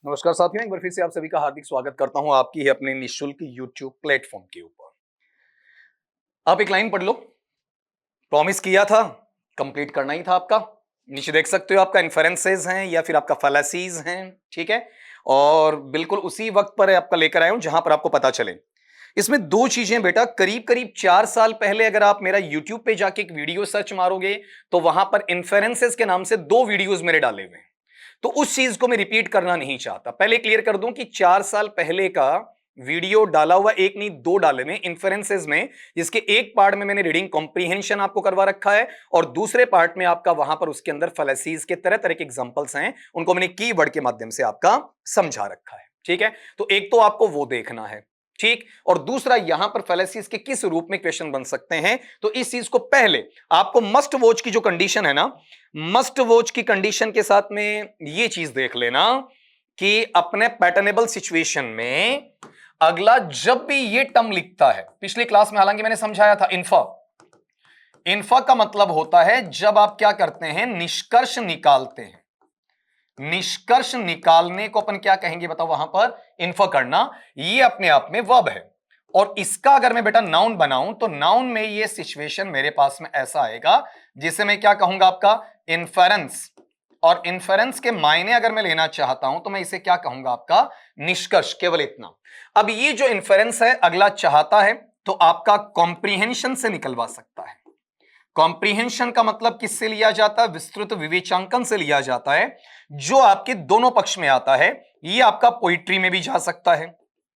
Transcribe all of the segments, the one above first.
नमस्कार साथियों, एक बार फिर से आप सभी का हार्दिक स्वागत करता हूं आपकी ही अपने निशुल्क यूट्यूब प्लेटफॉर्म के ऊपर। आप एक लाइन पढ़ लो। प्रॉमिस किया था, कंप्लीट करना ही था आपका। नीचे देख सकते हो आपका इन्फेरेंसेस हैं या फिर आपका फैलेसीज हैं, ठीक है। और बिल्कुल उसी वक्त पर आपका लेकर आया हूं जहां पर आपको पता चले। इसमें दो चीजें बेटा, करीब करीब 4 साल पहले अगर आप मेरा यूट्यूब पे जाके एक वीडियो सर्च मारोगे तो वहां पर इन्फेरेंसेस के नाम से 2 वीडियोज मेरे डाले हुए हैं। तो उस चीज को मैं रिपीट करना नहीं चाहता। पहले क्लियर कर दूं कि 4 साल पहले का वीडियो डाला हुआ, एक नहीं दो डाले में इन्फेरेंसेस में, जिसके एक पार्ट में मैंने रीडिंग कॉम्प्रीहेंशन आपको करवा रखा है और दूसरे पार्ट में आपका वहां पर उसके अंदर फैलेसीज के तरह तरह के एग्जांपल्स हैं, उनको मैंने कीवर्ड के माध्यम से आपका समझा रखा है, ठीक है। तो एक तो आपको वो देखना है, ठीक। और दूसरा यहां पर फैलेसीज के किस रूप में क्वेश्चन बन सकते हैं, तो इस चीज को पहले आपको मस्ट वॉच की जो कंडीशन है ना, मस्ट वॉच की कंडीशन के साथ में ये चीज देख लेना कि अपने पैटर्नेबल सिचुएशन में अगला जब भी ये टर्म लिखता है, पिछली क्लास में हालांकि मैंने समझाया था, इन्फा। इन्फा का मतलब होता है जब आप क्या करते हैं, निष्कर्ष निकालते हैं। निष्कर्ष निकालने को अपन क्या कहेंगे बताओ, वहां पर इन्फर करना, ये अपने आप में वर्ब है। और इसका अगर मैं बेटा नाउन बनाऊं तो नाउन में ये सिचुएशन मेरे पास में ऐसा आएगा जिसे मैं क्या कहूंगा, आपका इन्फेरेंस। और इन्फेरेंस के मायने अगर मैं लेना चाहता हूं तो मैं इसे क्या कहूंगा, आपका निष्कर्ष, केवल इतना। अब ये जो इन्फेरेंस है अगला चाहता है तो आपका कॉम्प्रीहेंशन से निकलवा सकता है। कॉम्प्रीहेंशन का मतलब किससे लिया जाता है, विस्तृत विवेचांकन से लिया जाता है, जो आपके दोनों पक्ष में आता है। ये आपका पोइट्री में भी जा सकता है,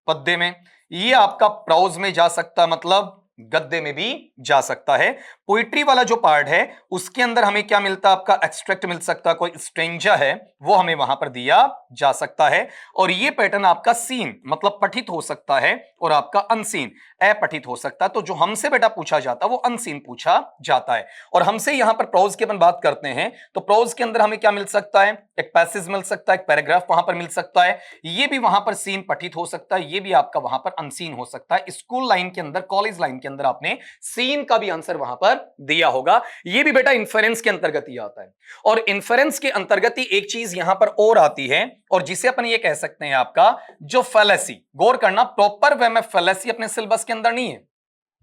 पद्य में, ये आपका प्रोज में जा सकता है, मतलब गद्य में भी जा सकता है। पोइट्री वाला जो पार्ट है उसके अंदर हमें क्या मिलता है, आपका एक्सट्रैक्ट मिल सकता है, कोई स्ट्रेंजर है वो हमें वहां पर दिया जा सकता है। और ये पैटर्न आपका सीन मतलब पठित हो सकता है और आपका अनसीन अपठित हो सकता है। तो जो हमसे बेटा पूछा जाता है वो अनसीन पूछा जाता है। और हमसे यहां पर प्रोज की अपन बात करते हैं तो प्रोज के अंदर हमें क्या मिल सकता है, एक पैसेज मिल सकता है, एक पैराग्राफ वहां पर मिल सकता है। ये भी वहां पर सीन पठित हो सकता है, ये भी आपका वहां पर अनसीन हो सकता है। स्कूल लाइन के अंदर, कॉलेज लाइन के अंदर आपने सीन का भी आंसर वहां पर दिया होगा। ये भी बेटा इन्फेरेंस के अंतर्गत ही आता है। और इन्फेरेंस के अंतर्गत ही एक चीज यहां पर और आती है और जिसे अपन ये कह सकते हैं आपका जो फैलेसी। गौर करना, प्रॉपर वे में फैलेसी अपने सिलेबस के अंदर नहीं है।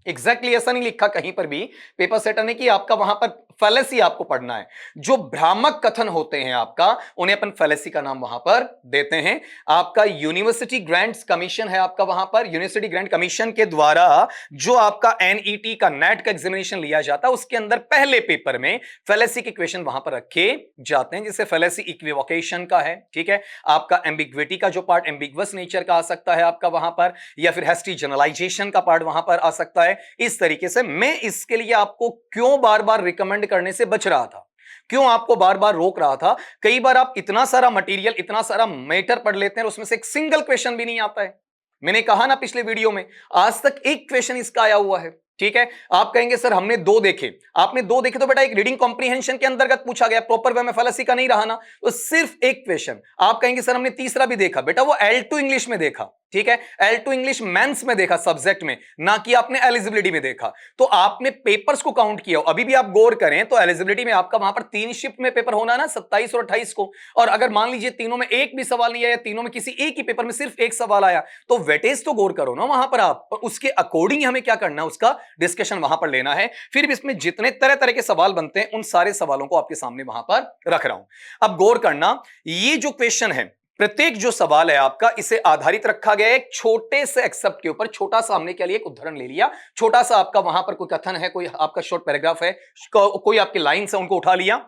एग्जैक्टली ऐसा नहीं लिखा कहीं पर भी पेपर सेटर ने कि आपका वहां पर फैलेसी आपको पढ़ना है। जो भ्रामक कथन होते हैं आपका, उन्हें अपन फैलेसी का नाम वहां पर देते हैं। आपका यूनिवर्सिटी ग्रांट्स कमीशन है, आपका वहां पर यूनिवर्सिटी ग्रांट कमीशन के द्वारा जो आपका एनईटी का नेट का एग्जामिनेशन लिया जाता है उसके अंदर पहले पेपर में फैलेसी के क्वेश्चन वहां पर रखे जाते हैं, जिसे फैलेसी इक्विवोकेशन का है, ठीक है। आपका एम्बिग्विटी का जो पार्ट एम्बिगवस नेचर का आ सकता है आपका वहां पर, या फिर हेस्टी जनरलाइजेशन का पार्ट वहां पर आ सकता है। इस तरीके से मैं इसके लिए आपको क्यों बार बार रिकमेंड करने से बच रहा था, क्यों आपको बार बार रोक रहा था। कई बार आप इतना सारा मटेरियल, इतना सारा मैटर पढ़ लेते हैं और उसमें से एक सिंगल क्वेश्चन भी नहीं आता है। मैंने कहा ना पिछले वीडियो में, आज तक एक क्वेश्चन इसका आया हुआ है, ठीक है। आप कहेंगे सर हमने दो देखे, आपने दो देखे तो बेटा एक रीडिंग कॉम्प्रीहेंशन के अंतर्गत पूछा गया, प्रॉपर वे में फैलेसी का नहीं रहा ना, तो सिर्फ एक क्वेश्चन। आप कहेंगे सर हमने तीसरा भी देखा, बेटा वो L2 इंग्लिश में देखा, ठीक है। L2 इंग्लिश मेंस में देखा, सब्जेक्ट में, ना कि आपने एलिजिबिलिटी में देखा। तो आपने पेपर्स को काउंट किया, अभी भी आप गौर करें तो एलिजिबिलिटी में आपका वहां पर 3 शिफ्ट में पेपर होना ना, 27 और 28 को। और अगर मान लीजिए तीनों में एक भी सवाल नहीं आया, तीनों में किसी एक ही पेपर में सिर्फ एक सवाल आया, तो वेटेज तो गौर करो ना वहां पर आप, और उसके अकॉर्डिंग हमें क्या करना है, उसका डिस्कशन वहां पर लेना है। फिर भी इसमें जितने तरह तरह के सवाल बनते हैं उन सारे सवालों को आपके सामने वहां पर रख रहा हूं। अब गौर करना, ये जो क्वेश्चन है, प्रत्येक जो सवाल है आपका, इसे आधारित रखा गया है एक छोटे से एक्सेप्ट के ऊपर। छोटा सा हमने क्या लिया, एक उदाहरण ले लिया, छोटा सा आपका वहां पर कोई कथन है, कोई आपका शॉर्ट पैराग्राफ है, कोई आपकी लाइंस है, उनको उठा लिया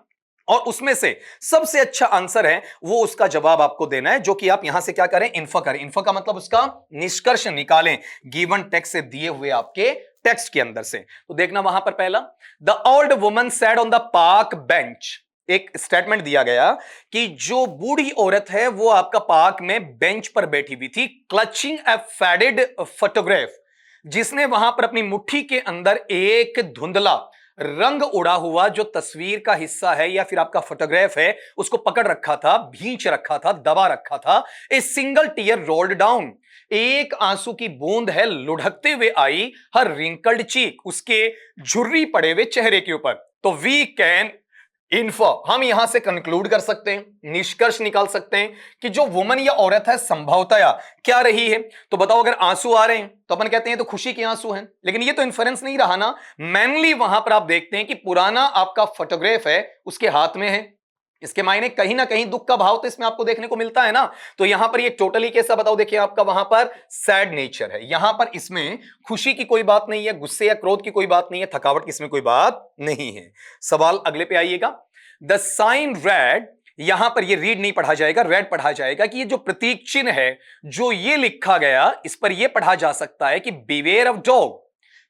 और उसमें से सबसे अच्छा आंसर है वो उसका जवाब आपको देना है, जो कि आप यहां से क्या करें, इन्फर करें। इन्फर का मतलब उसका निष्कर्ष निकालें गिवन टेक्स्ट से दिए हुए आपके टेक्स्ट के अंदर से। तो देखना वहां पर पहला, the old woman sat on the park bench. एक स्टेटमेंट दिया गया कि जो बूढ़ी औरत है वो आपका पार्क में बेंच पर बैठी हुई थी, क्लचिंग ए फेडेड फोटोग्राफ, जिसने वहां पर अपनी मुट्ठी के अंदर एक धुंधला रंग उड़ा हुआ जो तस्वीर का हिस्सा है या फिर आपका फोटोग्राफ है उसको पकड़ रखा था, भींच रखा था, दबा रखा था। A single tear rolled down, एक आंसू की बूंद है लुढ़कते हुए आई हर रिंकल्ड चीक, उसके झुर्री पड़े हुए चेहरे के ऊपर। तो वी कैन इन्फो हम यहां से कंक्लूड कर सकते हैं, निष्कर्ष निकाल सकते हैं कि जो वुमन या औरत है संभवतया क्या रही है। तो बताओ, अगर आंसू आ रहे हैं तो अपन कहते हैं तो खुशी के आंसू हैं, लेकिन ये तो इन्फरेंस नहीं रहा ना। मेनली वहां पर आप देखते हैं कि पुराना आपका फोटोग्राफ है उसके हाथ में है, इसके मायने कहीं ना कहीं दुख का भाव तो इसमें आपको देखने को मिलता है ना। तो यहां पर ये टोटली कैसा बताओ, देखिए आपका वहां पर सैड नेचर है, यहां पर इसमें खुशी की कोई बात नहीं है, गुस्से या क्रोध की कोई बात नहीं है, थकावट की इसमें कोई बात नहीं है। सवाल अगले पे आइएगा। द साइन रेड, यहां पर ये रीड नहीं पढ़ा जाएगा, रेड पढ़ा जाएगा कि ये जो प्रतीक चिन्ह है जो ये लिखा गया, इस पर यह पढ़ा जा सकता है कि बिवेयर ऑफ डॉग,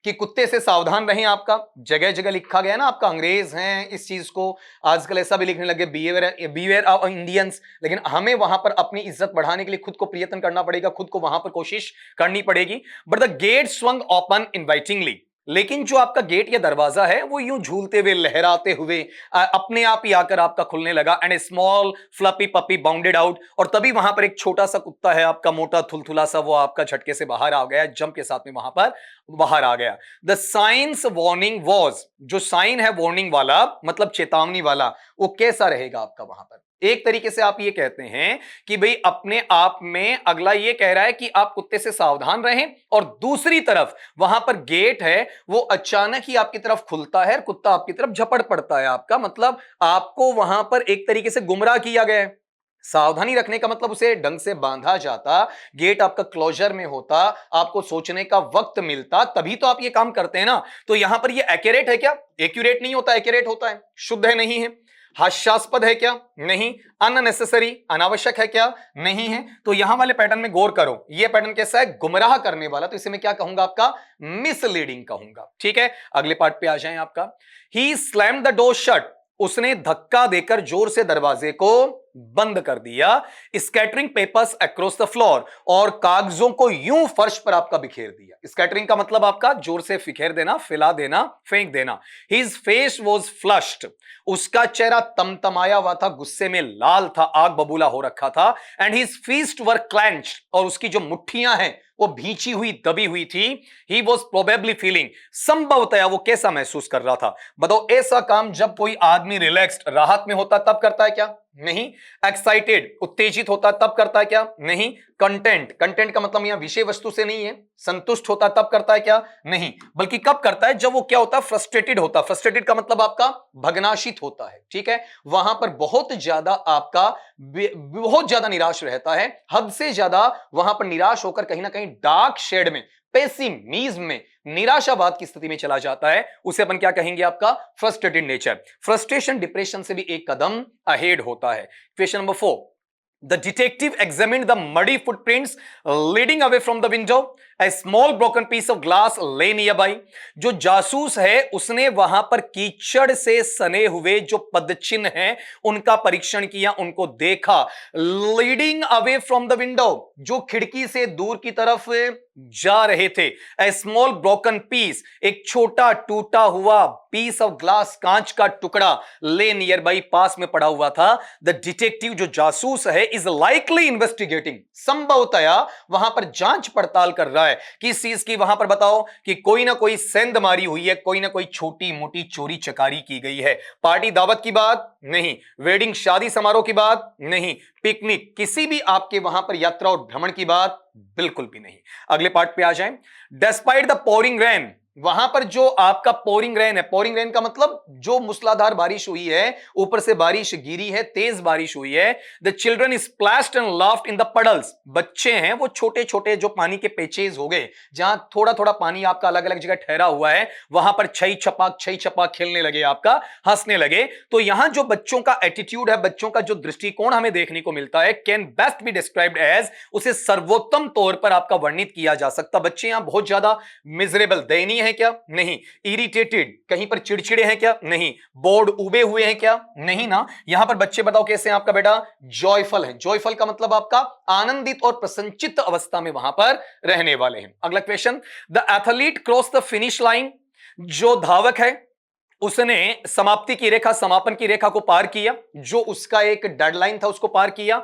कि कुत्ते से सावधान रहें। आपका जगह जगह लिखा गया ना, आपका अंग्रेज हैं इस चीज को आजकल ऐसा भी लिखने लगे बीवेयर ऑफ इंडियंस, लेकिन हमें वहां पर अपनी इज्जत बढ़ाने के लिए खुद को प्रयत्न करना पड़ेगा, खुद को वहां पर कोशिश करनी पड़ेगी। But the gate swung open invitingly, लेकिन जो आपका गेट या दरवाजा है वो यूं झूलते हुए लहराते हुए अपने आप ही आकर आपका खुलने लगा। And A small fluffy puppy bounded out, और तभी वहां पर एक छोटा सा कुत्ता है आपका, मोटा थुलथुला सा, वो आपका झटके से बाहर आ गया, जंप के साथ में वहां पर बाहर आ गया। द साइंस वार्निंग वॉज, जो साइन है वार्निंग वाला मतलब चेतावनी वाला, वो कैसा रहेगा आपका वहां पर। एक तरीके से आप ये कहते हैं कि भाई अपने आप में अगला ये कह रहा है कि आप कुत्ते से सावधान रहें, और दूसरी तरफ वहां पर गेट है वो अचानक ही आपकी तरफ खुलता है, कुत्ता आपकी तरफ झपट पड़ता है आपका, मतलब आपको वहां पर एक तरीके से गुमराह किया गया है। सावधानी रखने का मतलब उसे ढंग से बांधा जाता, गेट आपका क्लोजर में होता, आपको सोचने का वक्त मिलता, तभी तो आप ये काम करते हैं ना। तो यहां पर ये एक्यूरेट है क्या? एक्यूरेट नहीं होता, एक्यूरेट होता है। शुद्ध है, नहीं है। हास्यास्पद है क्या? नहीं। अननेसेसरी, अनावश्यक है क्या? नहीं है। तो यहां वाले पैटर्न में गौर करो, ये पैटर्न कैसा है? गुमराह करने वाला, तो इसे मैं क्या कहूंगा? आपका मिसलीडिंग कहूंगा। ठीक है, अगले पार्ट पे आ जाएं आपका। ही स्लैम्ड द डोर शट, उसने धक्का देकर जोर से दरवाजे को बंद कर दिया। Scattering papers across the floor, और कागजों को यूं फर्श पर आपका बिखेर दिया। स्कैटरिंग का मतलब आपका जोर से बिखेर देना, फैला देना, फेंक देना। हिज फेस वॉज फ्लश्ड, उसका चेहरा तमतमाया हुआ था, गुस्से में लाल था, आग बबूला हो रखा था। And his fist were clenched, और उसकी जो मुट्ठियां हैं वो भींची हुई, दबी हुई थी। ही वॉज प्रोबेबली फीलिंग, संभवतया वो कैसा महसूस कर रहा था? बताओ, ऐसा काम जब कोई आदमी रिलैक्स्ड, राहत में होता तब करता है क्या? नहीं। एक्साइटेड, उत्तेजित होता तब करता है क्या? नहीं। कंटेंट, कंटेंट का मतलब यहां विषय वस्तु से नहीं है, संतुष्ट होता तब करता है क्या? नहीं। बल्कि कब करता है? जब वो क्या होता है? फ्रस्ट्रेटेड होता। फ्रस्ट्रेटेड का मतलब आपका भग्नाशित होता है। ठीक है, वहां पर बहुत ज्यादा आपका बहुत ज्यादा निराश रहता है, हद से ज्यादा वहां पर निराश होकर कहीं ना कहीं डार्क शेड में, पेसिमिज्म में, निराशावाद की स्थिति में चला जाता है, उसे अपन क्या कहेंगे? आपका फ्रस्ट्रेटेड नेचर। फ्रस्ट्रेशन डिप्रेशन से भी एक कदम अहेड होता है। Question number 4, the detective examined the muddy footprints leading away from the window. A small broken piece of glass lay nearby. जो जासूस है उसने वहां पर कीचड़ से सने हुए जो पदचिन्ह हैं उनका परीक्षण किया, उनको देखा। Leading away from the window, जो खिड़की से दूर की तरफ जा रहे थे। ए स्मॉल ब्रोकन पीस, एक छोटा टूटा हुआ पीस ऑफ ग्लास, कांच का टुकड़ा, ले नियर बाई, पास में पड़ा हुआ था। द डिटेक्टिव, जो जासूस है, इज लाइकली इन्वेस्टिगेटिंग, संभवतया वहां पर जांच पड़ताल कर रहा है। किस चीज की? वहां पर बताओ कि कोई ना कोई सेंध मारी हुई है, कोई ना कोई छोटी मोटी चोरी चकारी की गई है। पार्टी दावत की बात नहीं, वेडिंग शादी समारोह की बात नहीं, पिकनिक, किसी भी आपके वहां पर यात्रा और भ्रमण की बात बिल्कुल भी नहीं। अगले पार्ट पे आ जाएं। डिस्पाइट द पोरिंग रेन, वहां पर जो आपका पोरिंग रेन है, पोरिंग रेन का मतलब जो मूसलाधार बारिश हुई है, ऊपर से बारिश गिरी है, तेज बारिश हुई है। The children splashed and laughed in the puddles, बच्चे हैं वो छोटे छोटे जो पानी के पेचेज हो गए, जहां थोड़ा थोड़ा पानी आपका अलग अलग जगह ठहरा हुआ है, वहां पर छई छपाक खेलने लगे, आपका हंसने लगे। तो यहां जो बच्चों का एटीट्यूड है, बच्चों का जो दृष्टिकोण हमें देखने को मिलता है, can best be described as, उसे सर्वोत्तम तौर पर आपका वर्णित किया जा सकता। बच्चे यहां बहुत ज्यादा मिजरेबल, दयनीय है क्या? नहीं। इरिटेटेड, कहीं पर चिड़चिड़े हैं क्या? नहीं। बोर्ड, उबे हुए हैं क्या? नहीं ना। यहां पर बच्चे बताओ कैसे हैं आपका बेटा? जॉयफुल है। जॉयफुल का मतलब आपका आनंदित और प्रसन्नचित्त अवस्था में वहां पर रहने वाले हैं। अगला question, the athlete cross the finish line, जो धावक है उसने समाप्ति की रेखा, समापन की रेखा को पार किया, जो उसका एक डेडलाइन था उसको पार किया।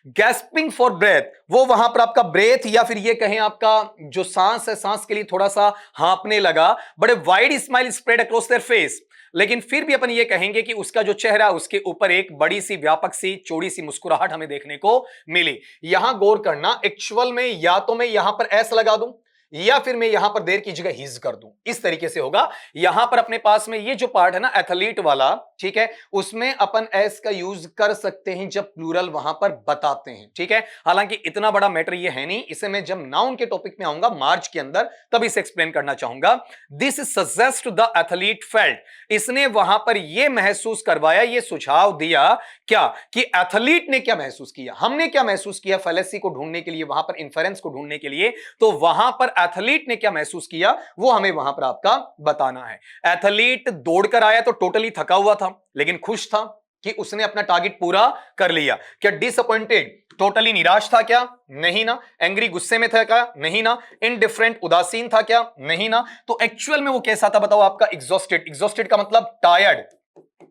गैस्पिंग फॉर ब्रेथ, वो वहां पर आपका ब्रेथ या फिर ये कहें आपका जो सांस है, सांस के लिए थोड़ा सा हांपने लगा। बड़े wide smile spread across their face, लेकिन फिर भी अपन ये कहेंगे कि उसका जो चेहरा, उसके ऊपर एक बड़ी सी व्यापक सी चौड़ी सी मुस्कुराहट हमें देखने को मिली। यहां गौर करना, एक्चुअल में या तो मैं यहां पर एस लगा दूं या फिर मैं यहां पर देर की जगह हिज कर दूं, इस तरीके से होगा। यहां पर अपने पास में ये जो पार्ट है ना एथलीट वाला, ठीक है, उसमें अपन एस का यूज कर सकते हैं जब प्लूरल वहां पर बताते हैं, ठीक है। हालांकि इतना बड़ा मैटर ये है नहीं, इसे मैं जब नाउन के टॉपिक में आऊंगा मार्च के अंदर तब इसे एक्सप्लेन करना चाहूंगा। This suggest the athlete felt, इसने वहां पर यह महसूस करवाया, यह सुझाव दिया क्या कि एथलीट ने क्या महसूस किया, हमने क्या महसूस किया फैलेसी को ढूंढने के लिए, वहां पर इंफरेंस को ढूंढने के लिए, तो वहां पर एथलीट ने क्या महसूस किया वो हमें वहां पर आपका बताना है। एथलीट दौड़कर आया तो टोटली थका हुआ था लेकिन खुश था कि उसने अपना टारगेट पूरा कर लिया। क्या डिसअपॉइंटेड, टोटली निराश था क्या? नहीं ना। एंग्री, गुस्से में था क्या? नहीं ना। इनडिफरेंट, उदासीन था क्या? नहीं ना। तो एक्चुअल में वो कैसा था बताओ आपका? एग्जॉस्टेड। एग्जॉस्टेड का मतलब टायर्ड,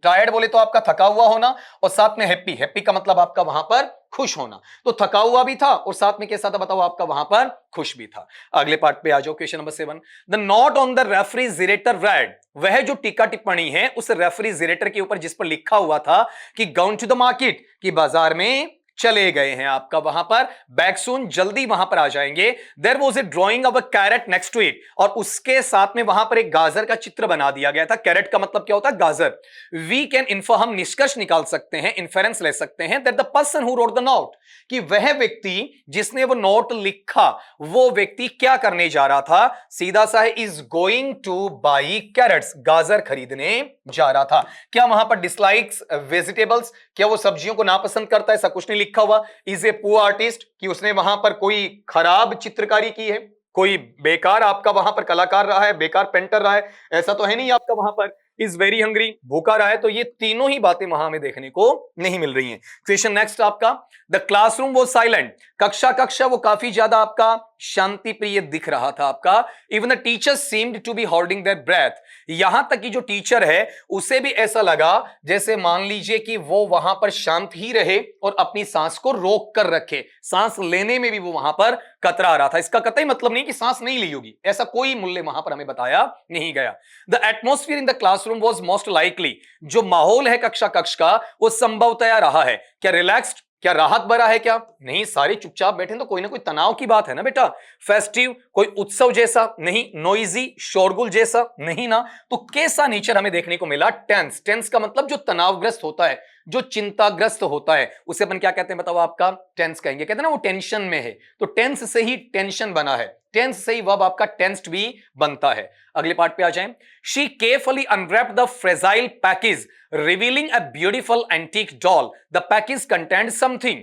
टायर्ड बोले तो आपका थका हुआ होना, और साथ में हैप्पी, हैप्पी का मतलब आपका वहां पर खुश होना। तो थका हुआ भी था और साथ में कैसा था बताओ आपका? वहां पर खुश भी था। अगले पार्ट पे आ जाओ, question number 7। The note on the refrigerator red, वह जो टीका टिप्पणी है उस रेफ्रिजरेटर के ऊपर जिस पर लिखा हुआ था कि गॉन टू द मार्केट, कि बाजार में चले गए हैं आपका, वहां पर बैक सून, जल्दी वहां पर आ जाएंगे। There was a drawing of a carrot next to it, और उसके साथ में वहां पर एक गाजर का चित्र बना दिया गया था। कैरेट का मतलब क्या होता है? गाजर। वी कैन इन्फो, हम निष्कर्ष निकाल सकते हैं, इन्फेरेंस ले सकते हैं, that the person who wrote the note, कि वह व्यक्ति जिसने वो नोट लिखा, वो व्यक्ति क्या करने जा रहा था? सीधा सा है, is going to buy carrots, गाजर खरीदने जा रहा था। क्या वहां पर डिसलाइक्स वेजिटेबल्स, क्या वो सब्जियों को नापसंद करता है? ऐसा कुछ नहीं लिखा हुआ। इज ए पुअर आर्टिस्ट, कि उसने वहां पर कोई खराब चित्रकारी की है, कोई बेकार आपका वहां पर कलाकार रहा है, बेकार पेंटर रहा है, ऐसा तो है नहीं आपका वहां पर। इज वेरी हंग्री, भूखा रहा है। तो ये तीनों ही बातें वहां हमें देखने को नहीं मिल रही हैं। क्वेश्चन नेक्स्ट आपका, द क्लासरूम वो साइलेंट, कक्षा वो काफी ज्यादा आपका शांति प्रिय दिख रहा था आपका। Even the teacher seemed to be holding their breath, यहां तक कि जो टीचर है उसे भी ऐसा लगा जैसे मान लीजिए कि वो वहां पर शांत ही रहे और अपनी सांस को रोक कर रखे, सांस लेने में भी वो वहां पर कतरा रहा था। इसका कतई मतलब नहीं कि सांस नहीं ली होगी, ऐसा कोई मूल्य वहां पर हमें बताया नहीं गया। The atmosphere in the classroom was most likely, जो माहौल है कक्षा का वो संभवतया रहा है क्या? रिलैक्स्ड, क्या राहत भरा है क्या? नहीं, सारे चुपचाप बैठे तो कोई ना कोई तनाव की बात है ना बेटा। फेस्टिव, कोई उत्सव जैसा नहीं। नोइजी, शोरगुल जैसा नहीं ना। तो कैसा नेचर हमें देखने को मिला? टेंस। टेंस का मतलब जो तनावग्रस्त होता है, जो चिंताग्रस्त होता है, उसे अपन क्या कहते हैं बताओ आपका? टेंस कहेंगे। कहते हैं ना वो टेंशन में है, तो टेंस से ही टेंशन बना है, टेंस से ही वर्ब आपका टेंस्ड भी बनता है। अगले पार्ट पे आ जाएं। She carefully unwrapped the fragile package revealing a beautiful antique doll, the package content something,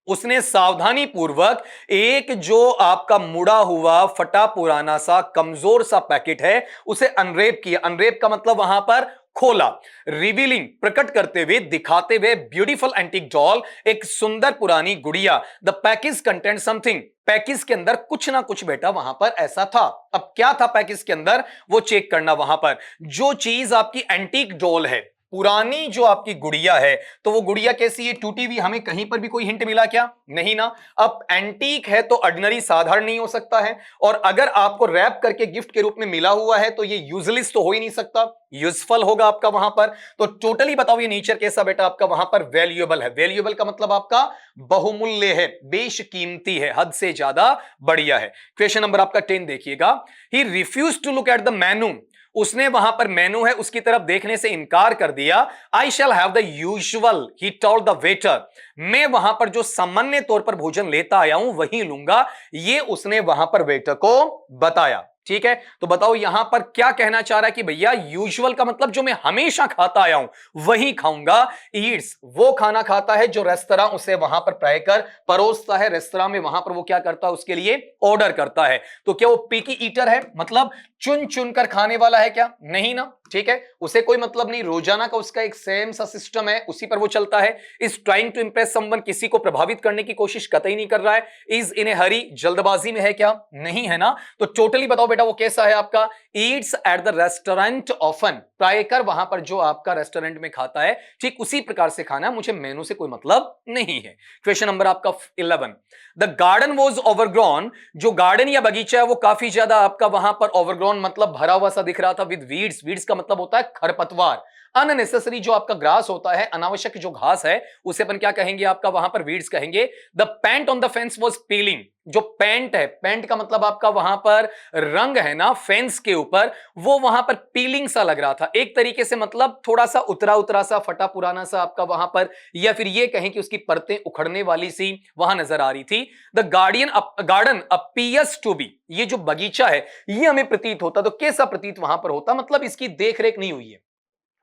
उसने सावधानी पूर्वक एक जो आपका मुड़ा हुआ फटा पुराना सा कमजोर सा पैकेट है उसे अनरेप किया। अनरेप का मतलब वहां पर खोला। रिवीलिंग, प्रकट करते हुए, दिखाते हुए, ब्यूटीफुल एंटीक डॉल, एक सुंदर पुरानी गुड़िया। The package content something, package के अंदर कुछ ना कुछ बेटा वहां पर ऐसा था। अब क्या था पैकेज के अंदर वो चेक करना। वहां पर जो चीज आपकी एंटीक डॉल है, पुरानी जो आपकी गुड़िया है, तो वो गुड़िया कैसी है? टूटी हुई। हमें कहीं पर भी कोई हिंट मिला क्या? नहीं ना। अब एंटीक है तो ऑर्डिनरी, साधारण नहीं हो सकता है, और अगर आपको रैप करके गिफ्ट के रूप में मिला हुआ है तो ये यूजलेस तो हो ही नहीं सकता, यूजफुल होगा आपका वहां पर। तो टोटली बताओ ये नेचर कैसा बेटा आपका वहां पर? वैल्यूएबल है। वैल्यूएबल का मतलब आपका बहुमूल्य है, बेशकीमती है, हद से ज्यादा बढ़िया है। क्वेश्चन नंबर आपका 10 देखिएगा। He refuse to look at the menu, उसने वहां पर मेनू है उसकी तरफ देखने से इनकार कर दिया। I shall have the usual, he told the waiter, मैं वहां पर जो सामान्य तौर पर भोजन लेता आया हूं वही लूंगा, ये उसने वहां पर वेटर को बताया। ठीक है, तो बताओ यहां पर क्या कहना चाह रहा है कि भैया यूजुअल का मतलब जो मैं हमेशा खाता आया हूं वही खाऊंगा। ईट्स, वो खाना खाता है जो रेस्तरां उसे वहां पर प्राय कर परोसता है, रेस्तरां में वहां पर वो क्या करता है? उसके लिए ऑर्डर करता है। तो क्या वो पिकी ईटर है? मतलब चुन चुन कर खाने वाला है क्या? नहीं ना। ठीक है, उसे कोई मतलब नहीं, रोजाना का उसका एक सेम सा सिस्टम है, उसी पर वो चलता है। Is trying to impress someone, किसी को प्रभावित करने की कोशिश कतई नहीं कर रहा है। इज इन ए हरी, जल्दबाजी में है क्या? नहीं है ना। तो टोटली बताओ बेटा वो कैसा है आपका? Yeats at the restaurant often, प्राय कर वहां पर जो आपका रेस्टोरेंट में खाता है ठीक उसी प्रकार से खाना, मुझे मेनू से कोई मतलब नहीं है। क्वेश्चन नंबर आपका 11। द गार्डन वॉज ओवरग्रोन, जो गार्डन या बगीचा है वो काफी ज्यादा आपका वहां पर ओवरग्रोन ओवरग्रोन मतलब भरा हुआ सा दिख रहा था विद वीड्स। वीड्स का मतलब होता है खरपतवार। अननेसेसरी जो आपका ग्रास होता है, अनावश्यक जो घास है, उसे अपन क्या कहेंगे आपका वहां पर वीड्स कहेंगे। The paint on the fence was peeling. जो पेंट है, पेंट का मतलब आपका वहां पर रंग है ना फेंस के ऊपर, वो वहां पर पीलिंग सा लग रहा था एक तरीके से, मतलब थोड़ा सा उतरा उतरा सा, फटा पुराना सा आपका वहां पर, या फिर ये कहें कि उसकी परतें उखड़ने वाली सी वहां नजर आ रही थी। The garden appears to be, ये जो बगीचा है ये हमें प्रतीत होता, तो कैसा प्रतीत वहां पर होता, मतलब इसकी देखरेख नहीं हुई है।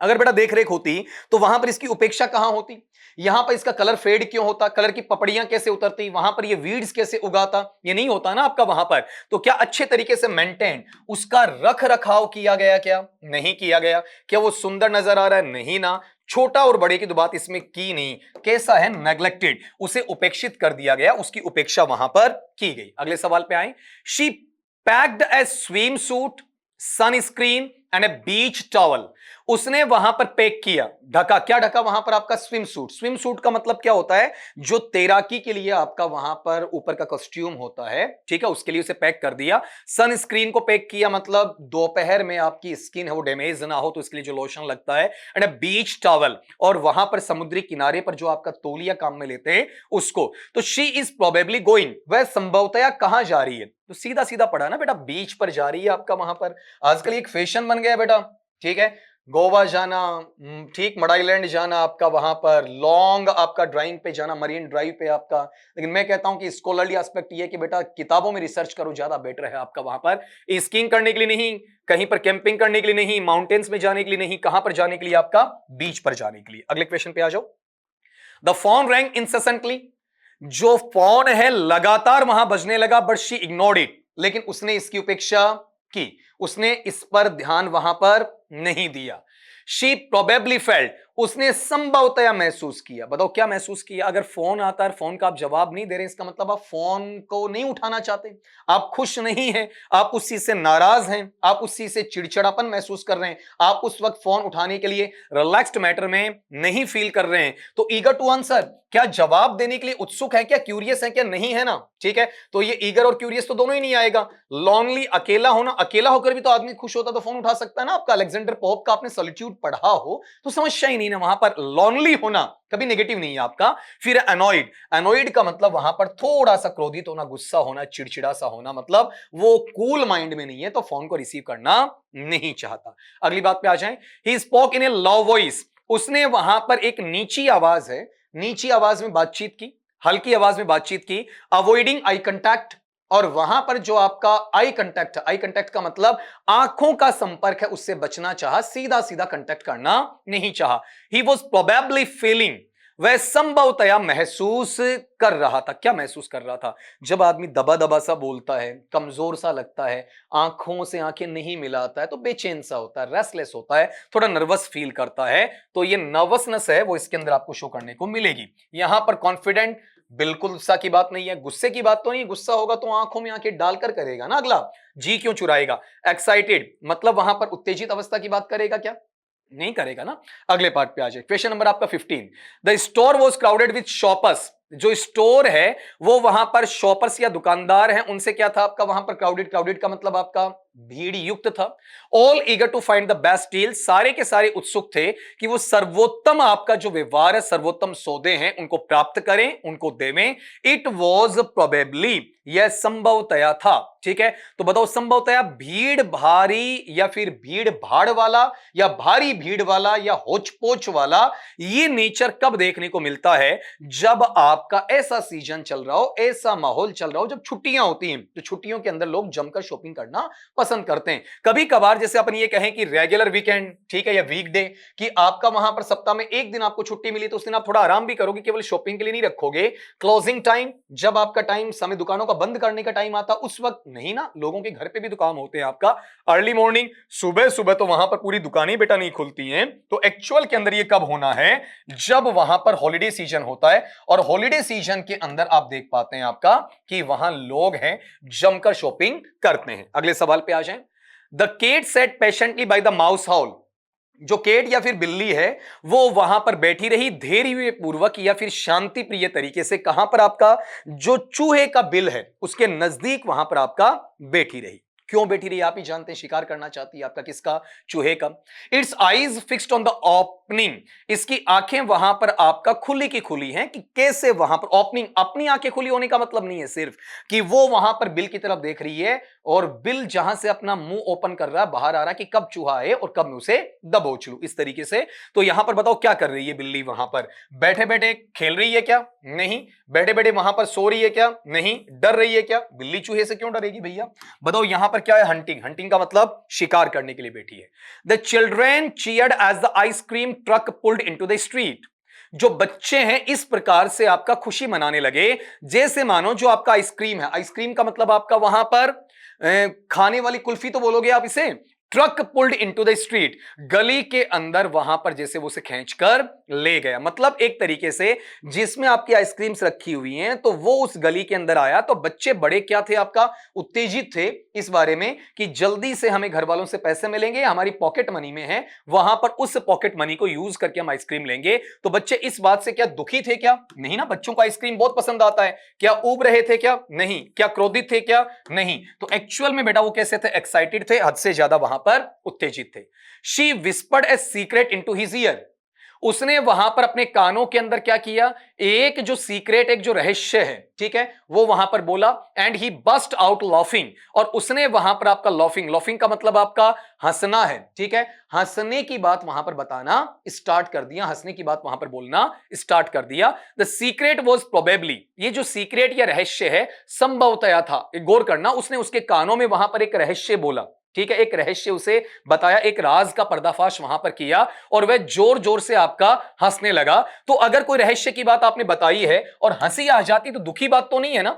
अगर बेटा देखरेख होती तो वहां पर इसकी उपेक्षा कहां होती, यहां पर इसका कलर फेड क्यों होता, कलर की पपड़ियां कैसे उतरती, वहां पर ये वीड्स कैसे उगाता, ये नहीं होता ना आपका वहां पर। तो क्या अच्छे तरीके से मेंटेन उसका रख रखाव किया गया, क्या नहीं किया गया, क्या वो सुंदर नजर आ रहा है, नहीं ना। छोटा और बड़े की तो बात इसमें की नहीं, कैसा है, नेग्लेक्टेड, उसे उपेक्षित कर दिया गया, उसकी उपेक्षा वहां पर की गई। अगले सवाल पे आए। She packed A swim suit, sunscreen and A beach towel. उसने वहां पर पैक किया, ढका, क्या ढका वहां पर आपका, स्विम सूट। स्विम सूट का मतलब क्या होता है, जो तैराकी के लिए आपका वहां पर ऊपर का कॉस्ट्यूम होता है, ठीक है, उसके लिए उसे पैक कर दिया। सनस्क्रीन को पैक किया, मतलब दोपहर में आपकी स्किन है वो डैमेज ना हो तो इसके लिए जो लोशन लगता है। एंड बीच टॉवल, और वहां पर समुद्री किनारे पर जो आपका तौलिया काम में लेते हैं उसको। तो शी इज प्रोबेबली गोइंग, वह संभवतया कहां जा रही है, तो सीधा सीधा पढ़ा ना बेटा, बीच पर जा रही है आपका वहां पर। आजकल एक फैशन बन गया बेटा, ठीक है, गोवा जाना, ठीक, मडाईलैंड जाना, आपका वहां पर लॉन्ग आपका ड्राइविंग पे जाना, मरीन ड्राइव पे आपका। लेकिन मैं कहता हूं कि स्कॉलरली एस्पेक्ट ये कि बेटा किताबों में रिसर्च करो, ज्यादा बेटर है आपका वहां पर। स्कीइंग करने के लिए नहीं, कहीं पर कैंपिंग करने के लिए नहीं, माउंटेन्स में जाने के लिए नहीं, कहां पर जाने के लिए आपका, बीच पर जाने के लिए। अगले क्वेश्चन पे आ जाओ। द फोन रैंग इंसेसेंटली, जो फोन है लगातार वहां बजने लगा, बट शी इग्नोर्ड इट, लेकिन उसने इसकी उपेक्षा की, उसने इस पर ध्यान वहां पर नहीं दिया। शी प्रोबेबली फेल्ट, उसने संभवतया महसूस किया। बताओ क्या महसूस किया, अगर फोन आता है, फोन का आप जवाब नहीं दे रहे, इसका मतलब आप फोन को नहीं उठाना चाहते, आप खुश नहीं हैं, आप उस चीज से नाराज हैं, आप उस चीज से चिड़चिड़ापन महसूस कर रहे हैं, आप उस वक्त फोन उठाने के लिए रिलैक्स्ड मैटर में नहीं फील कर रहे हैं, तो ईगर टू आंसर, क्या जवाब देने के लिए उत्सुक है, क्या क्यूरियस है, क्या नहीं है ना, ठीक है। तो ये ईगर और क्यूरियस तो दोनों ही नहीं आएगा। लॉनली, अकेला होना, अकेला होकर भी तो आदमी खुश होता तो फोन उठा सकता है ना आपका। अलेक्जेंडर पोप का आपने सॉलिट्यूड पढ़ा हो तो समस्या ही नहीं ना वहां पर, लॉनली होना कभी नेगेटिव नहीं है आपका। फिर एनॉइड, एनॉइड का मतलब वहां पर थोड़ा सा क्रोधित होना, गुस्सा होना, चिड़चिड़ा सा होना, मतलब वो कूल माइंड में नहीं है, तो फोन को रिसीव करना नहीं चाहता। अगली बात पे आ जाएं। He spoke in A low voice, उसने वहां पर एक नीची आवाज है, नीची आवाज में बातचीत की, हल्की आवाज में बातचीत की। अवॉइडिंग आई कंटैक्ट, और वहां पर जो आपका आई कंटैक्ट, आई कंटैक्ट का मतलब आंखों का संपर्क है, उससे बचना चाहा, सीधा सीधा कंटैक्ट करना नहीं चाहा। ही वॉज प्रोबेबली फीलिंग, वह संभवतया महसूस कर रहा था, क्या महसूस कर रहा था, जब आदमी दबा दबा सा बोलता है, कमजोर सा लगता है, आंखों से आंखें नहीं मिलाता है, तो बेचैन सा होता है, रेस्टलेस होता है, थोड़ा नर्वस फील करता है, तो ये नर्वसनेस है वो इसके अंदर आपको शो करने को मिलेगी। यहां पर कॉन्फिडेंट, बिल्कुल गुस्सा की बात नहीं है, गुस्से की बात तो नहीं, गुस्सा होगा तो आंखों में आंखें डालकर करेगा ना, अगला जी क्यों चुराएगा। एक्साइटेड, मतलब वहां पर उत्तेजित अवस्था की बात करेगा, क्या नहीं करेगा ना। अगले पार्ट पे आ जाए, क्वेश्चन नंबर आपका 15। The store was crowded with shoppers, जो स्टोर है वो वहां पर शॉपर्स या दुकानदार हैं उनसे क्या था आपका वहां पर क्राउडेड, क्राउडेड का मतलब आपका भीड़ युक्त था। All eager to find the best deal, सारे के सारे उत्सुक थे कि वो सर्वोत्तम आपका जो व्यवहार है, सर्वोत्तम सौदे हैं उनको प्राप्त करें, उनको देवें। इट वॉज प्रोबेबली, यह संभवतया था, ठीक है। तो बताओ संभवतया भीड़ भारी या फिर भीड़ भाड़ वाला या भारी भीड़ वाला या होचपोच वाला, ये नेचर कब देखने को मिलता है, जब आपका ऐसा सीजन चल रहा हो, ऐसा माहौल चल रहा हो, जब छुट्टियां होती हैं, तो छुट्टियों के अंदर लोग जमकर शॉपिंग करना पसंद करते हैं। कभी कभार जैसे अपन ये कहें कि रेगुलर वीकेंड, ठीक है, या वीकडे, कि आपका वहां पर सप्ताह में एक दिन आपको छुट्टी मिली तो उस दिन आप थोड़ा आराम भी करोगे, केवल शॉपिंग के लिए नहीं रखोगे। क्लोजिंग टाइम, जब आपका टाइम समय दुकानों का बंद करने का टाइम आता, उस वक्त नहीं ना, लोगों के घर पे भी तो काम होते हैं आपका। अर्ली मॉर्निंग, सुबह सुबह तो वहां पर पूरी दुकानें बेटा नहीं खुलती हैं, तो एक्चुअल के अंदर ये कब होना है, जब वहां पर हॉलिडे सीजन होता है, और हॉलिडे सीजन के अंदर आप देख पाते हैं आपका कि वहां लोग हैं जमकर शॉपिंग करते हैं। अगले सवाल पे आ जाएं। The cat sat patiently by the mouse hole, जो केट या फिर बिल्ली है वो वहां पर बैठी रही धैर्य पूर्वक या फिर शांति प्रिय तरीके से, कहां पर आपका जो चूहे का बिल है उसके नजदीक वहां पर आपका बैठी रही। क्यों बैठी रही आप ही जानते हैं, शिकार करना चाहती है आपका किसका, चूहे का। It's eyes fixed on the opening, इसकी आंखें वहां पर आपका खुली की खुली हैं। कि कैसे वहां पर ओपनिंग, अपनी आंखें खुली होने का मतलब नहीं है सिर्फ कि वो वहां पर बिल की तरफ देख रही है और बिल जहां से अपना मुंह ओपन कर रहा है बाहर आ रहा है कि कब चूहा आए और कब मैं उसे दबोच लूं, इस तरीके से। तो यहां पर बताओ क्या कर रही है बिल्ली, वहां पर बैठे बैठे खेल रही है क्या, नहीं। बैठे बैठे वहां पर सो रही है क्या, नहीं। डर रही है क्या, बिल्ली चूहे से क्यों डरेगी भैया, बताओ। यहां पर क्या है, हंटिंग, हंटिंग का मतलब शिकार करने के लिए बैठी है। The children cheered as the ice cream truck pulled into the street, जो बच्चे हैं इस प्रकार से आपका खुशी मनाने लगे जैसे मानो जो आपका आइसक्रीम है, आइसक्रीम का मतलब आपका वहां पर खाने वाली कुल्फी तो बोलोगे आप इसे, truck pulled into the street, गली के अंदर वहां पर जैसे वो उसे खींचकर ले गया। मतलब एक तरीके से जिसमें आपकी आइसक्रीम्स रखी हुई हैं तो वो उस गली के अंदर आया। तो बच्चे बड़े क्या थे आपका, उत्तेजित थे इस बारे में कि जल्दी से हमें घर वालों से पैसे मिलेंगे, हमारी पॉकेट मनी में है, वहां पर उस पॉकेट मनी को यूज करके हम आइसक्रीम लेंगे। तो बच्चे इस बात से क्या दुखी थे क्या, नहीं ना, बच्चों को आइसक्रीम बहुत पसंद आता है। क्या ऊब रहे थे क्या, नहीं। क्या क्रोधित थे क्या, नहीं। तो एक्चुअल में बेटा वो कैसे थे, एक्साइटेड थे, हद से ज्यादा वहां पर उत्तेजित थे। She whispered a secret into his year, उसने वहां पर अपने कानों के अंदर क्या किया, एक जो सीक्रेट, एक जो रहस्य है, ठीक है, वो वहां पर बोला। And he burst out laughing, और उसने वहां पर आपका लॉफिंग, लॉफिंग का मतलब आपका हंसना है, ठीक है, हंसने की बात वहां पर बताना स्टार्ट कर दिया, हंसने की बात वहां पर बोलना स्टार्ट कर दिया। द सीक्रेट वॉज प्रोबेबली, ये जो सीक्रेट या रहस्य है संभवतया था, गौर करना, उसने उसके कानों में वहां पर एक रहस्य बोला, ठीक है, एक रहस्य उसे बताया, एक राज का पर्दाफाश वहां पर किया और वह जोर जोर से आपका हंसने लगा। तो अगर कोई रहस्य की बात आपने बताई है और हंसी आ जाती तो दुखी बात तो नहीं है ना,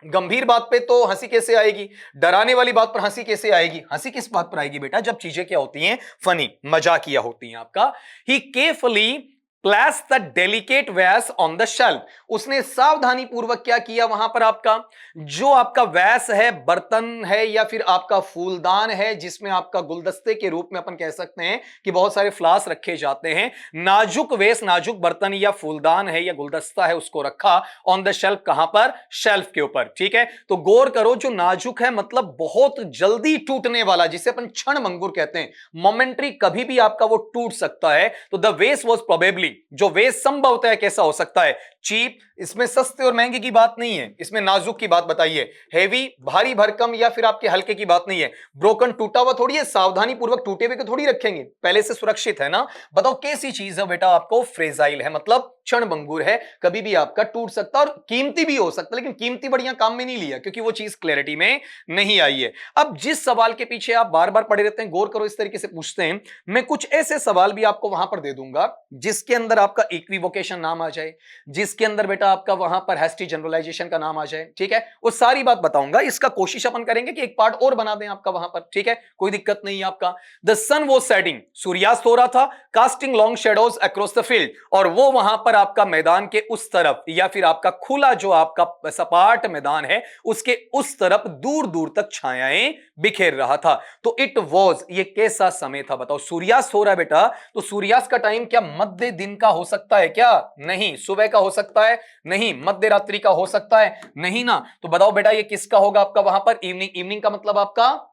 गंभीर बात पे तो हंसी कैसे आएगी, डराने वाली बात पर हंसी कैसे आएगी, हंसी किस बात पर आएगी बेटा, जब चीजें क्या होती हैं, फनी, मजाकिया होती हैं आपका। ही केयरफुली प्लेस द डेलिकेट वैस ऑन द शेल्फ, उसने सावधानी पूर्वक क्या किया वहां पर आपका जो आपका वैस है, बर्तन है या फिर आपका फूलदान है, जिसमें आपका गुलदस्ते के रूप में अपन कह सकते हैं कि बहुत सारे फ्लास रखे जाते हैं, नाजुक वेस, नाजुक बर्तन या फूलदान है या गुलदस्ता है, उसको रखा ऑन द शेल्फ, कहां पर, शेल्फ के ऊपर, ठीक है। तो गौर करो, जो नाजुक है मतलब बहुत जल्दी टूटने वाला, जिसे अपन क्षण मंगूर कहते हैं, मोमेंटरी, कभी भी आपका वो टूट सकता है। तो द वेस वॉज प्रोबेबली, जो वेस संभवतः कैसा हो सकता है, चीप, इसमें सस्ते और महंगे की बात नहीं है, इसमें नाजुक की बात बताइए, हेवी, भारी भरकम या फिर आपके हल्के की बात नहीं है, ब्रोकन, टूटा हुआ थोड़ी है, सावधानी पूर्वक टूटे हुए को थोड़ी रखेंगे, पहले से सुरक्षित है ना। बताओ कैसी चीज है बेटा, आपको फ्रेजाइल है, मतलब क्षण भंगुर है, कभी भी आपका टूट सकता है और कीमती भी हो सकता है, लेकिन कीमती बढ़िया काम में नहीं लिया क्योंकि वो चीज क्लैरिटी में नहीं आई है। अब जिस सवाल के पीछे आप बार बार पड़े रहते हैं, गौर करो, इस तरीके से पूछते हैं, मैं कुछ ऐसे सवाल भी आपको वहां पर दे दूंगा जिसके अंदर आपका इक्विवोकेशन नाम आ जाए, जिसके अंदर बेटा आपका वहां पर हैस्टी जनरलाइजेशन का नाम आ जाए, ठीक है, वो सारी बात बताऊंगा। इसका कोशिश अपन करेंगे कि एक पार्ट और बना दें आपका वहां पर, ठीक है, कोई दिक्कत नहीं है आपका। द सन वॉज सेटिंग, सूर्यास्त हो रहा था, casting long shadows across the field, और वो वहां पर आपका मैदान के उस तरफ या फिर आपका खुला जो आपका सपाट मैदान है उसके उस तरफ दूर दूर तक छायाएं बिखेर रहा था। तो इट वॉज, ये कैसा समय था बताओ, सूर्यास्त हो रहा है बेटा, तो सूर्यास्त का टाइम क्या मध्य दिन का हो सकता है क्या, नहीं। सुबह का हो सकता है, नहीं। मध्य रात्रि का हो सकता है, नहीं ना। तो बताओ बेटा ये किसका होगा आपका वहां पर, इवनिंग, इवनिंग का मतलब आपका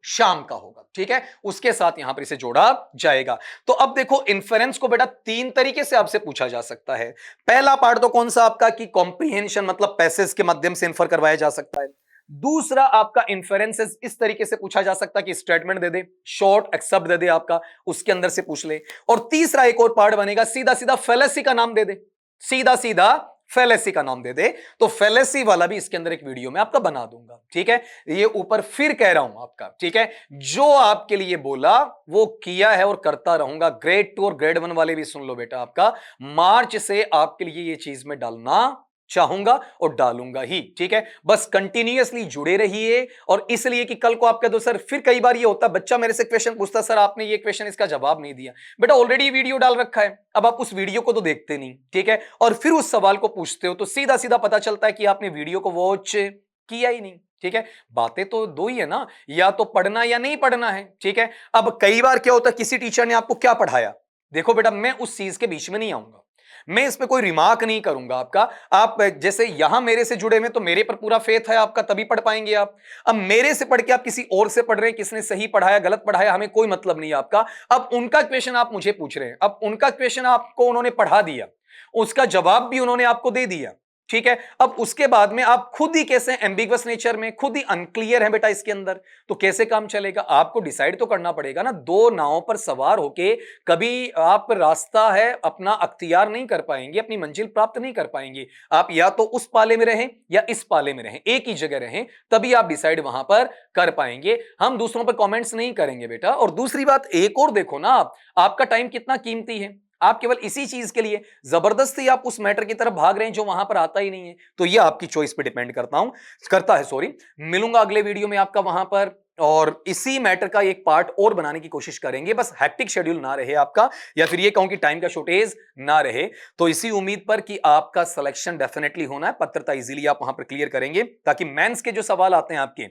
शाम का होगा, ठीक है, उसके साथ यहां पर इसे जोड़ा जाएगा। तो अब देखो इन्फेरेंस को बेटा तीन तरीके से आपसे पूछा जा सकता है। पहला पार्ट तो कौन सा आपका कि कॉम्प्रिहेंशन, मतलब पैसेज के माध्यम से इन्फर करवाया जा सकता है। दूसरा आपका इन्फेरेंसेस इस तरीके से पूछा जा सकता है कि स्टेटमेंट दे दे, शॉर्ट एक्सेप्ट दे दे आपका, उसके अंदर से पूछ ले। और तीसरा एक और पार्ट बनेगा, सीधा सीधा फेलेसी का नाम दे दे, सीधा सीधा फेलेसी का नाम दे दे। तो फेलेसी वाला भी इसके अंदर एक वीडियो में आपका बना दूंगा, ठीक है। ये ऊपर फिर कह रहा हूं आपका, ठीक है, जो आपके लिए बोला वो किया है और करता रहूंगा। ग्रेड 2 और ग्रेड 1 वाले भी सुन लो बेटा, आपका मार्च से आपके लिए ये चीज में डालना चाहूंगा और डालूंगा ही, ठीक है। बस कंटिन्यूअसली जुड़े रहिए। और इसलिए कि कल को आप कह दो सर, फिर कई बार ये होता है बच्चा मेरे से क्वेश्चन पूछता, सर आपने ये क्वेश्चन इसका जवाब नहीं दिया। बेटा ऑलरेडी वीडियो डाल रखा है, अब आप उस वीडियो को तो देखते नहीं, ठीक है, और फिर उस सवाल को पूछते हो तो सीधा सीधा पता चलता है कि आपने वीडियो को वॉच किया ही नहीं, ठीक है। बातें तो दो ही है ना, या तो पढ़ना या नहीं पढ़ना है, ठीक है। अब कई बार क्या होता है, किसी टीचर ने आपको क्या पढ़ाया, देखो बेटा मैं उस चीज के बीच में नहीं आऊंगा, मैं इस पे कोई रिमार्क नहीं करूंगा आपका। आप जैसे यहां मेरे से जुड़े हुए तो मेरे पर पूरा फेथ है आपका, तभी पढ़ पाएंगे आप। अब मेरे से पढ़ के आप किसी और से पढ़ रहे हैं, किसने सही पढ़ाया गलत पढ़ाया हमें कोई मतलब नहीं आपका। अब उनका क्वेश्चन आप मुझे पूछ रहे हैं, अब उनका क्वेश्चन आपको उन्होंने पढ़ा दिया, उसका जवाब भी उन्होंने आपको दे दिया, ठीक है। अब उसके बाद में आप खुद ही कैसे एम्बिगुअस नेचर में, खुद ही अनक्लियर है बेटा इसके अंदर, तो कैसे काम चलेगा? आपको डिसाइड तो करना पड़ेगा ना। दो नावों पर सवार होके कभी आप रास्ता है अपना अख्तियार नहीं कर पाएंगे, अपनी मंजिल प्राप्त नहीं कर पाएंगे। आप या तो उस पाले में रहें या इस पाले में रहें, एक ही जगह रहें, तभी आप डिसाइड वहां पर कर पाएंगे। हम दूसरों पर कमेंट्स नहीं करेंगे बेटा। और दूसरी बात एक और देखो ना, आप आपका टाइम कितना कीमती है, आप केवल इसी चीज के लिए जबरदस्ती आप उस मैटर की तरफ भाग रहे हैं जो वहां पर आता ही नहीं है। तो ये आपकी चॉइस पे डिपेंड करता है सॉरी। मिलूंगा अगले वीडियो में आपका वहां पर, और इसी मैटर का एक पार्ट और बनाने की कोशिश करेंगे। बस हैक्टिक शेड्यूल ना रहे आपका, या फिर ये कहूं कि टाइम का शॉर्टेज ना रहे। तो इसी उम्मीद पर कि आपका सिलेक्शन डेफिनेटली होना है, पत्रता इजीली आप वहां पर क्लियर करेंगे, ताकि मेंस के जो सवाल आते हैं आपके,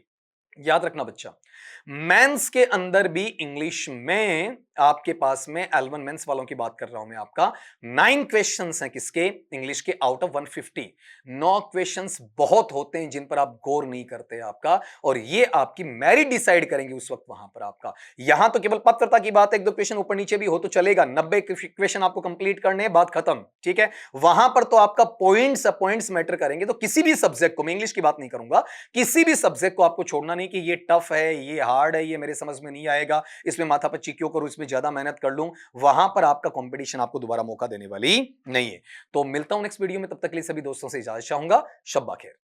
याद रखना बच्चा, मेंस के अंदर भी इंग्लिश में आपके पास में L1 मेंस वालों की बात कर रहा हूं मैं आपका, 9 क्वेश्चंस हैं किसके, इंग्लिश के, आउट ऑफ 150। 9 क्वेश्चंस बहुत होते हैं जिन पर आप गौर नहीं करते आपका, और ये आपकी मेरिट डिसाइड करेंगे उस वक्त वहां पर आपका। यहां तो केवल पत्रता की बात है, एक दो क्वेश्चन ऊपर नीचे भी हो तो चलेगा, 90 क्वेश्चन आपको कंप्लीट करने हैं, बात खत्म, ठीक है। वहां पर तो आपका पॉइंट्स मैटर करेंगे। तो किसी भी सब्जेक्ट को, मैं इंग्लिश की बात नहीं करूंगा, किसी भी सब्जेक्ट को आपको छोड़ना नहीं कि ये टफ है, ये हार्ड है, ये मेरे समझ में नहीं आएगा, इसमें माथा पच्ची क्यों करूं, इसमें ज्यादा मेहनत कर लूं। वहां पर आपका कंपटीशन आपको दोबारा मौका देने वाली नहीं है। तो मिलता हूं नेक्स्ट वीडियो में, तब तक के लिए सभी दोस्तों से इजाजत चाहूंगा। शब्बा खैर।